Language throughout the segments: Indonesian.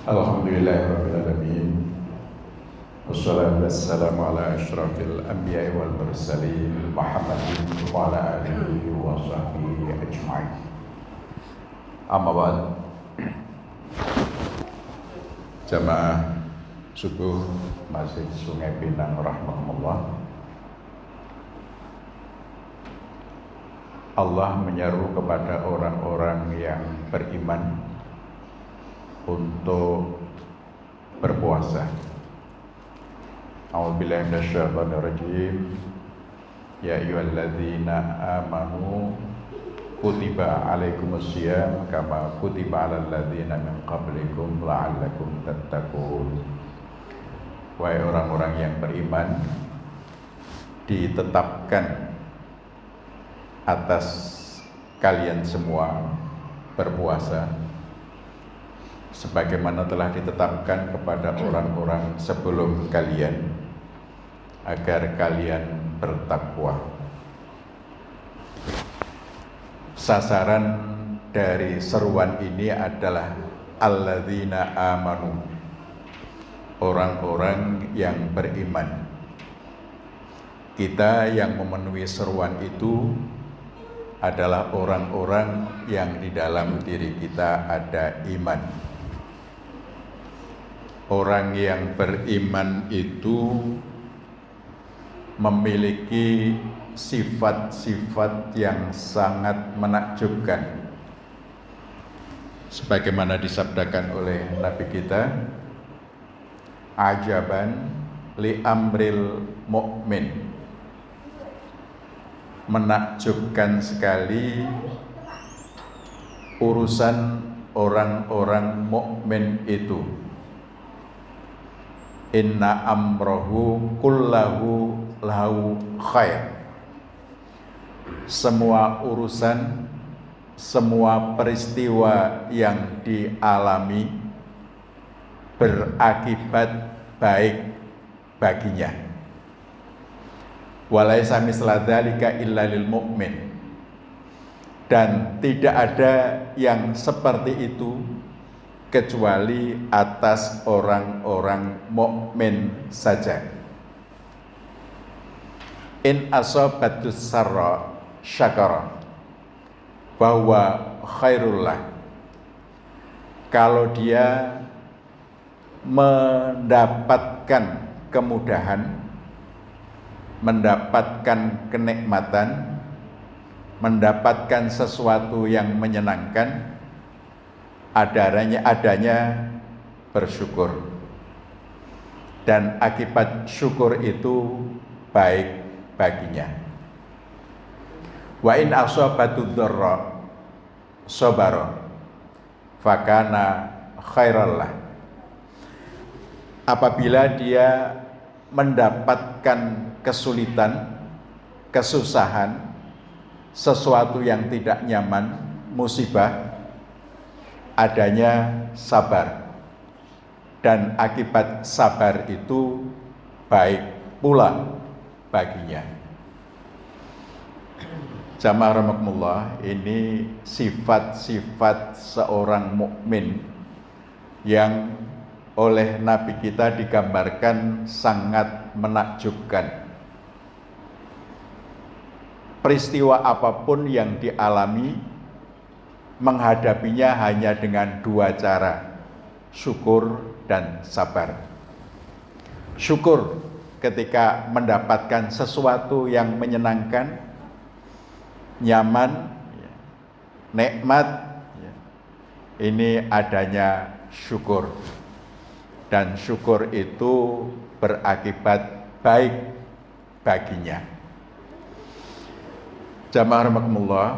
Alhamdulillahirabbil alamin. Wassalatu wassalamu ala asyrafil anbiya'i wal mursalin Muhammadin wa ala alihi wa sahbihi ajma'in. Amma ba'd. Jamaah subuh Masjid Sungai Pinang rahmatullah. Allah menyeru kepada orang-orang yang beriman untuk berpuasa. A'udzubillahi minasyaitonirrajim. Ya ayyuhalladzina amanu kutiba alaikumusiyam kama kutiba alal ladzina min qablikum la'allakum tattaqun. Wahai orang-orang yang beriman, ditetapkan atas kalian semua berpuasa sebagaimana telah ditetapkan kepada orang-orang sebelum kalian agar kalian bertakwa. Sasaran dari seruan ini adalah alladzina amanu, orang-orang yang beriman. Kita yang memenuhi seruan itu adalah orang-orang yang di dalam diri kita ada iman. Orang yang beriman itu memiliki sifat-sifat yang sangat menakjubkan. Sebagaimana disabdakan oleh Nabi kita, ajaban li amril mu'min. Menakjubkan sekali urusan orang-orang mukmin itu. Inna amrohu kullahu lahu khair. Semua urusan, semua peristiwa yang dialami berakibat baik baginya. Walaisa misla dzalika illa lil mu'min. Dan tidak ada yang seperti itu kecuali atas orang-orang mukmin saja. In asabatus sarra syakara bahwa khairullah. Kalau dia mendapatkan kemudahan, mendapatkan kenikmatan, mendapatkan sesuatu yang menyenangkan, adanya bersyukur. Dan akibat syukur itu baik baginya. Wa in asabatu dzarra sabara fakana khairallah. Apabila dia mendapatkan kesulitan, kesusahan, sesuatu yang tidak nyaman, musibah, adanya sabar. Dan akibat sabar itu baik pula baginya. Jamaah rahimakumullah, ini sifat-sifat seorang mukmin yang oleh Nabi kita digambarkan sangat menakjubkan. Peristiwa apapun yang dialami, menghadapinya hanya dengan dua cara, syukur dan sabar. Syukur ketika mendapatkan sesuatu yang menyenangkan, nyaman, nikmat, ini adanya syukur. Dan syukur itu berakibat baik baginya. Jamaah rahimakumullah,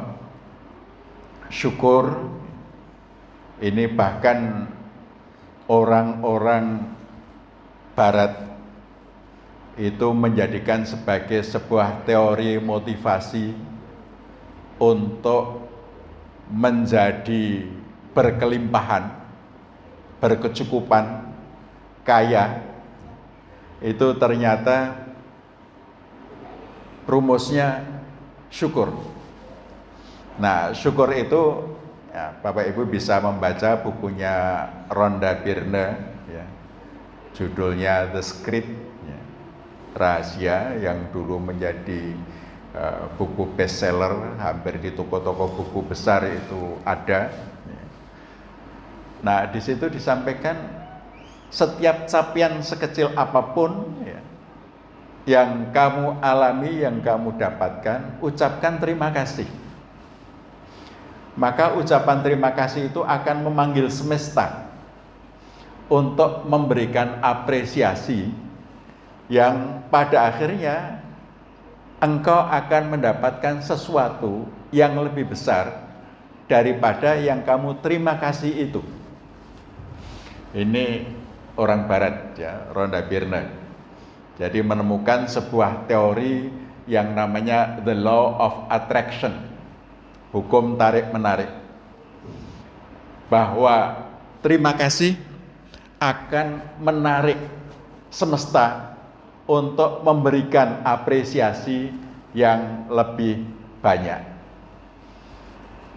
syukur ini bahkan orang-orang barat itu menjadikan sebagai sebuah teori motivasi untuk menjadi berkelimpahan, berkecukupan, kaya. Itu ternyata rumusnya syukur. Nah, syukur itu ya, Bapak Ibu bisa membaca bukunya Rhonda Byrne, ya, judulnya The Script, ya, Rahasia, yang dulu menjadi buku bestseller, hampir di toko-toko buku besar itu ada. Ya. Nah, di situ disampaikan setiap capaian sekecil apapun, ya, yang kamu alami, yang kamu dapatkan, ucapkan terima kasih. Maka ucapan terima kasih itu akan memanggil semesta untuk memberikan apresiasi yang pada akhirnya engkau akan mendapatkan sesuatu yang lebih besar daripada yang kamu terima kasih itu. Ini orang Barat, ya, Rhonda Byrne. Jadi menemukan sebuah teori yang namanya the law of attraction, hukum tarik-menarik, bahwa terima kasih akan menarik semesta untuk memberikan apresiasi yang lebih banyak.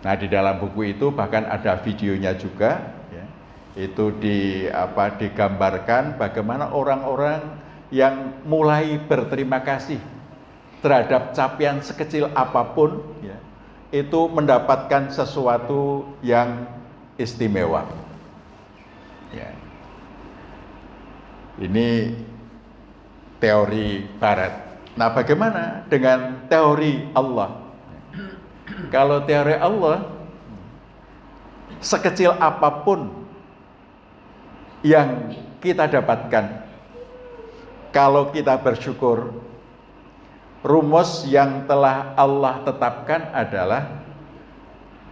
Nah, di dalam buku itu bahkan ada videonya juga, ya. Itu digambarkan bagaimana orang-orang yang mulai berterima kasih terhadap capaian sekecil apapun, ya, itu mendapatkan sesuatu yang istimewa. Ya. Ini teori Barat. Nah, bagaimana dengan teori Allah? Kalau teori Allah, sekecil apapun yang kita dapatkan, kalau kita bersyukur, rumus yang telah Allah tetapkan adalah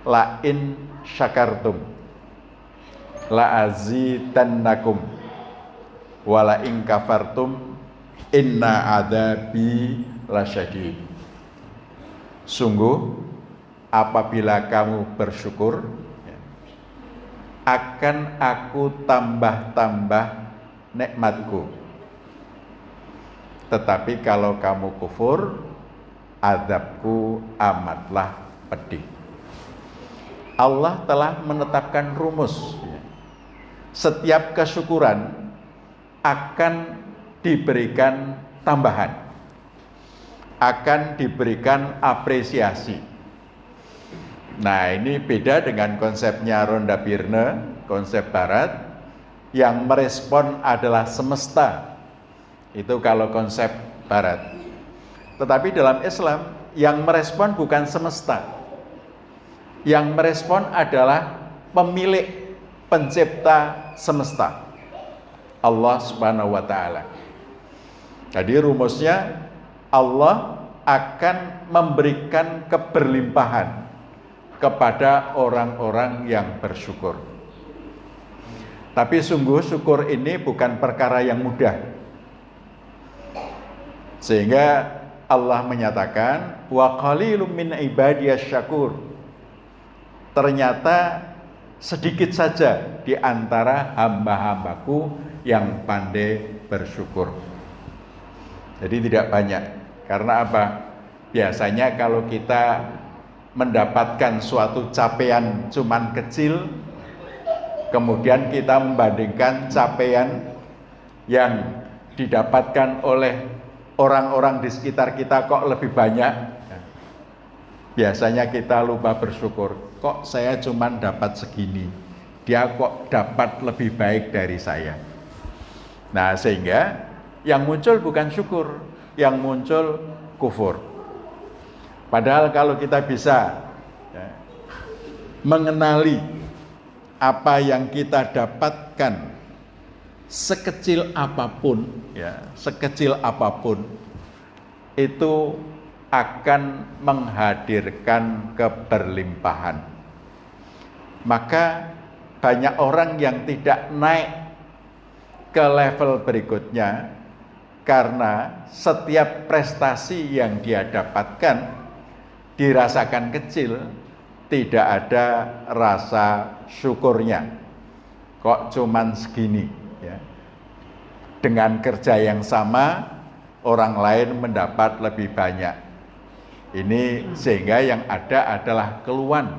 la in syakartum la azidannakum wa la in kafartum inna adzabi lasyadid. Sungguh apabila kamu bersyukur, akan aku tambah-tambah nikmatku. Tetapi kalau kamu kufur, azabku amatlah pedih. Allah telah menetapkan rumus. Setiap kesyukuran akan diberikan tambahan, akan diberikan apresiasi. Nah, ini beda dengan konsepnya Rhonda Byrne, konsep Barat, yang merespon adalah semesta. Itu kalau konsep Barat. Tetapi dalam Islam, yang merespon bukan semesta. Yang merespon adalah pemilik, pencipta semesta, Allah Subhanahu wa Ta'ala. Jadi rumusnya, Allah akan memberikan keberlimpahan kepada orang-orang yang bersyukur. Tapi sungguh syukur ini bukan perkara yang mudah. Sehingga Allah menyatakan, wa qalilum min ibadiyasy syakur. Ternyata sedikit saja di antara hamba-hambaku yang pandai bersyukur. Jadi tidak banyak. Karena apa? Biasanya kalau kita mendapatkan suatu capaian cuman kecil, kemudian kita membandingkan capaian yang didapatkan oleh orang-orang di sekitar kita kok lebih banyak, biasanya kita lupa bersyukur. Kok saya cuman dapat segini, dia kok dapat lebih baik dari saya. Nah, sehingga yang muncul bukan syukur, yang muncul kufur. Padahal kalau kita bisa mengenali apa yang kita dapatkan sekecil apapun, sekecil apapun, itu akan menghadirkan keberlimpahan. Maka banyak orang yang tidak naik ke level berikutnya karena setiap prestasi yang dia dapatkan dirasakan kecil, tidak ada rasa syukurnya. Kok cuman segini, ya. Dengan kerja yang sama, orang lain mendapat lebih banyak. Ini sehingga yang ada adalah keluhan,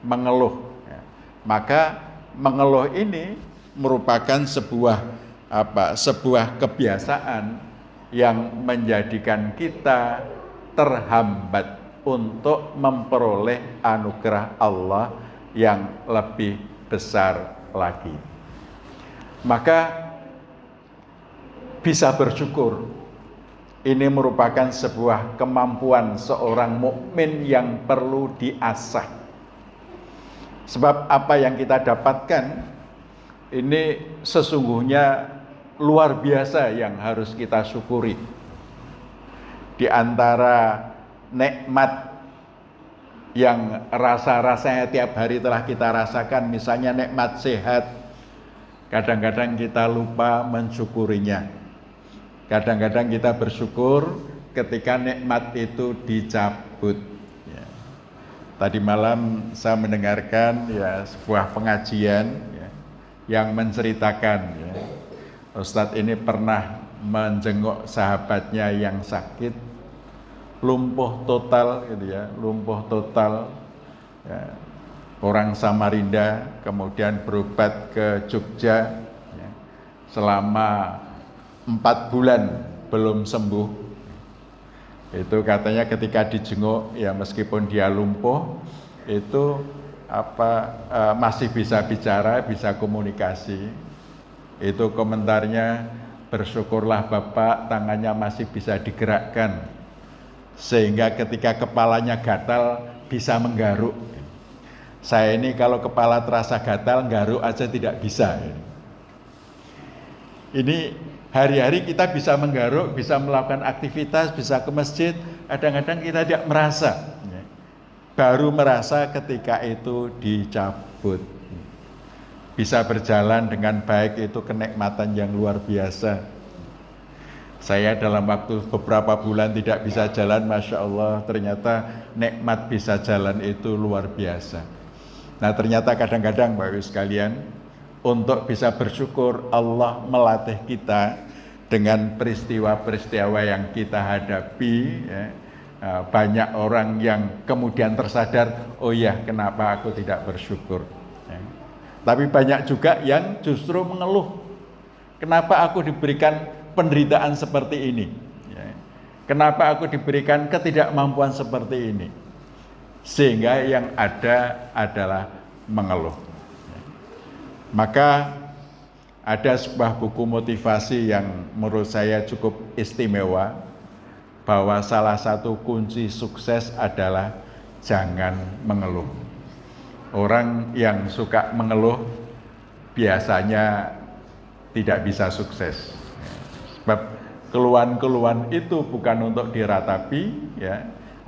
mengeluh, Maka mengeluh ini merupakan sebuah kebiasaan yang menjadikan kita terhambat untuk memperoleh anugerah Allah yang lebih besar lagi. Maka bisa bersyukur. Ini merupakan sebuah kemampuan seorang mukmin yang perlu diasah. Sebab apa yang kita dapatkan ini sesungguhnya luar biasa yang harus kita syukuri. Di antara nikmat yang rasa-rasanya tiap hari telah kita rasakan, misalnya nikmat sehat, kadang-kadang kita lupa mensyukurinya. Kadang-kadang kita bersyukur ketika nikmat itu dicabut. Ya. Tadi malam saya mendengarkan sebuah pengajian yang menceritakan Ustadz ini pernah menjenguk sahabatnya yang sakit, lumpuh total lumpuh total. Orang Samarinda, kemudian berobat ke Jogja selama 4 bulan belum sembuh. Itu katanya ketika dijenguk, meskipun dia lumpuh, itu masih bisa bicara, bisa komunikasi. Itu komentarnya, bersyukurlah Bapak tangannya masih bisa digerakkan, sehingga ketika kepalanya gatal bisa menggaruk. Saya ini kalau kepala terasa gatal, nggaruk aja tidak bisa. Ini hari-hari kita bisa menggaruk, bisa melakukan aktivitas, bisa ke masjid, kadang-kadang kita tidak merasa. Baru merasa ketika itu dicabut. Bisa berjalan dengan baik, itu kenikmatan yang luar biasa. Saya dalam waktu beberapa bulan tidak bisa jalan, Masya Allah, ternyata nikmat bisa jalan itu luar biasa. Nah, ternyata kadang-kadang Bapak Ibu sekalian, untuk bisa bersyukur, Allah melatih kita dengan peristiwa-peristiwa yang kita hadapi. Banyak orang yang kemudian tersadar, oh ya, kenapa aku tidak bersyukur. Tapi banyak juga yang justru mengeluh, kenapa aku diberikan penderitaan seperti ini, kenapa aku diberikan ketidakmampuan seperti ini, sehingga yang ada adalah mengeluh. Maka ada sebuah buku motivasi yang menurut saya cukup istimewa, bahwa salah satu kunci sukses adalah jangan mengeluh. Orang yang suka mengeluh biasanya tidak bisa sukses. Sebab keluhan-keluhan itu bukan untuk diratapi,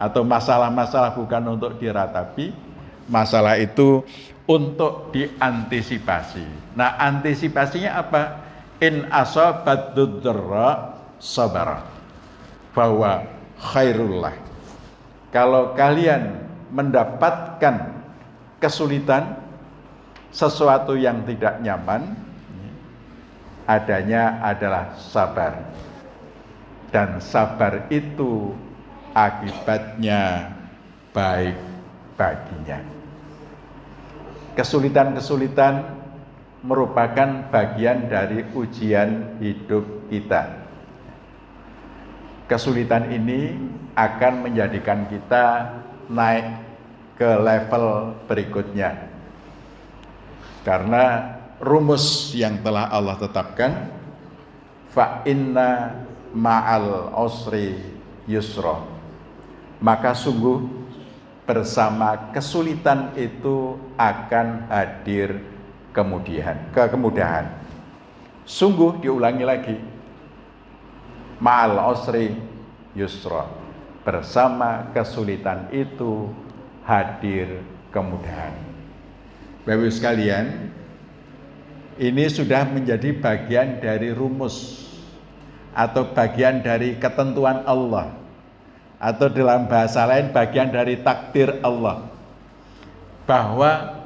atau masalah-masalah bukan untuk diratapi, masalah itu untuk diantisipasi. Nah, antisipasinya apa? In asabat dzarra sabara, bahwa khairullah. Kalau kalian mendapatkan kesulitan, sesuatu yang tidak nyaman, adanya adalah sabar. Dan sabar itu akibatnya baik baginya. Kesulitan-kesulitan merupakan bagian dari ujian hidup kita. Kesulitan ini akan menjadikan kita naik ke level berikutnya. Karena rumus yang telah Allah tetapkan, fa inna ma'al usri yusra, maka sungguh bersama kesulitan itu akan hadir kemudahan. Sungguh, diulangi lagi, ma'al usri yusra, bersama kesulitan itu hadir kemudahan. Bapak-Ibu sekalian, ini sudah menjadi bagian dari rumus atau bagian dari ketentuan Allah, atau dalam bahasa lain bagian dari takdir Allah, bahwa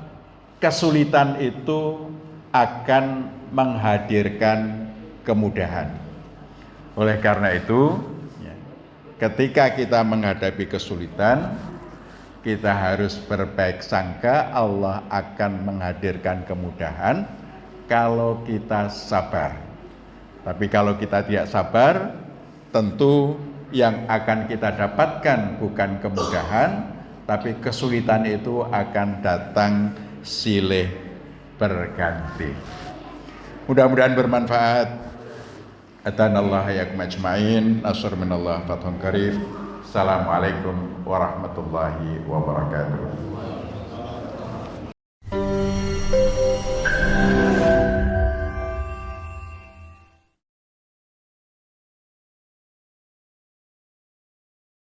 kesulitan itu akan menghadirkan kemudahan. Oleh karena itu, ketika kita menghadapi kesulitan, kita harus berbaik sangka Allah akan menghadirkan kemudahan kalau kita sabar. Tapi kalau kita tidak sabar, tentu yang akan kita dapatkan bukan kemudahan, tapi kesulitan itu akan datang silih berganti. Mudah-mudahan bermanfaat. Atanallah yakum ajma'in. Nasr minallah fathun qarib. Assalamualaikum warahmatullahi wabarakatuh.